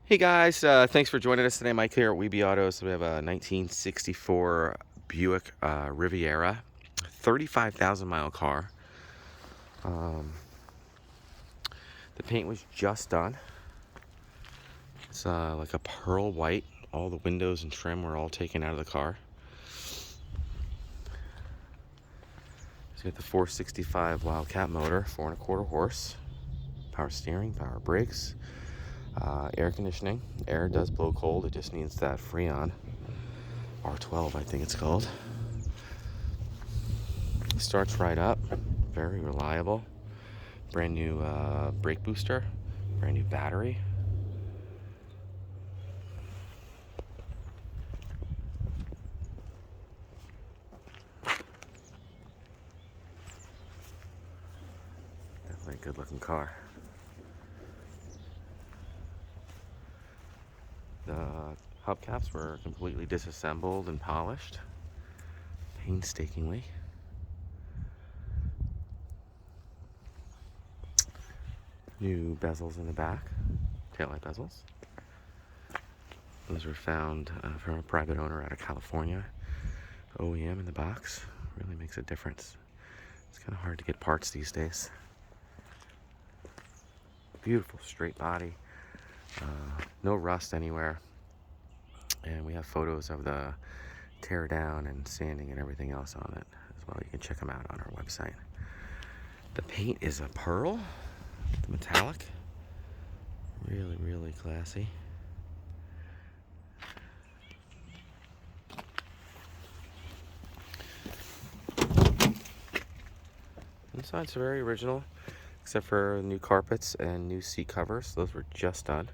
Hey guys, thanks for joining us today. Mike here at Weeby Autos. We have a 1964 Buick Riviera, 35,000 mile car. The paint was just done. It's like a pearl white. All the windows and trim were all taken out of the car. It's got the 465 Wildcat motor, 4.25 horse, power steering, power brakes. Air conditioning. Air does blow cold. It just needs that Freon R12, I think it's called. It starts right up. Very reliable. Brand new brake booster. Brand new battery. Definitely a good looking car. The hubcaps were completely disassembled and polished painstakingly. New bezels in the back, taillight bezels. Those were found from a private owner out of California. OEM in the box really makes a difference. It's kind of hard to get parts these days. Beautiful straight body. No rust anywhere, and we have photos of the tear down and sanding and everything else on it as well. You can check them out on our website. The paint is a pearl, the metallic, really classy. Inside's very original, except for new carpets and new seat covers. Those were just done.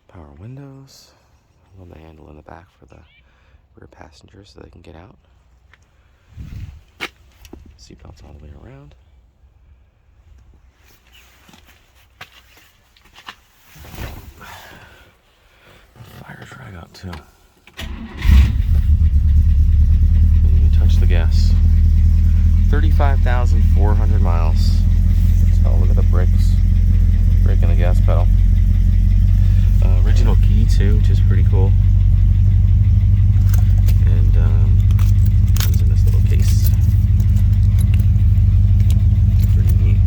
Power windows. I love the handle in the back for the rear passengers so they can get out. Seatbelts all the way around. Fires right up too. Didn't even touch the gas. 35,400 miles. So look at the brakes. Braking the gas pedal. Original key too, which is pretty cool. And comes in this little case. Pretty neat.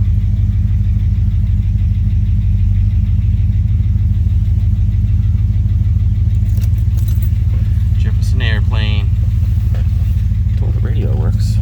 Jefferson airplane. Told the radio works.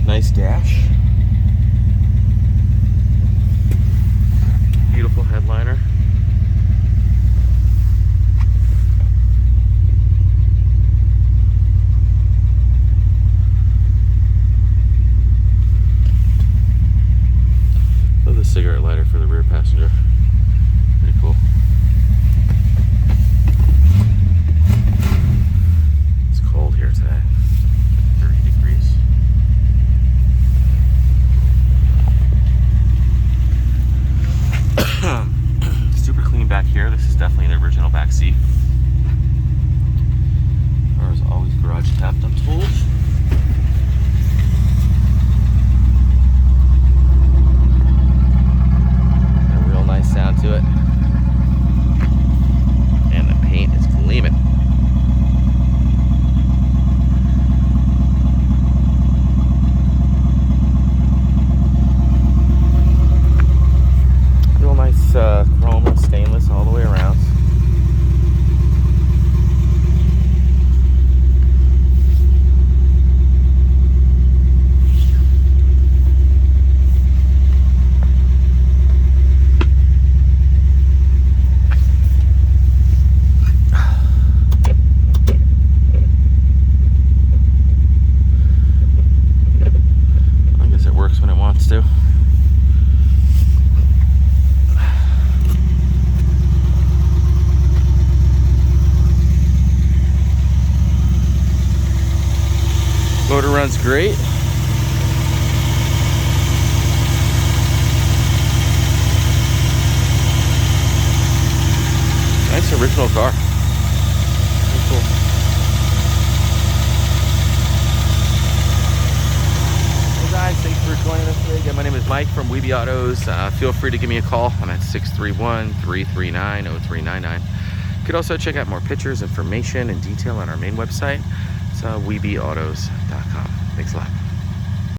Nice dash. Beautiful headliner. Love the cigarette lighter for the rear passenger. Pretty cool. It's cold here today. 30 degrees. Super clean back here. This is definitely the original back seat. Car is always garage tapped, I'm told. A real nice sound to it. And the paint is gleaming. Real nice chrome and stainless all the way around. I guess it works when it wants to. Motor runs great. nice original car. Very cool. Hey guys, thanks for joining us today. Again, my name is Mike from Weeby Autos. Feel free to give me a call. I'm at 631-339-0399. You could also check out more pictures, information, and detail on our main website. It's weebyautos.com. Thanks a lot.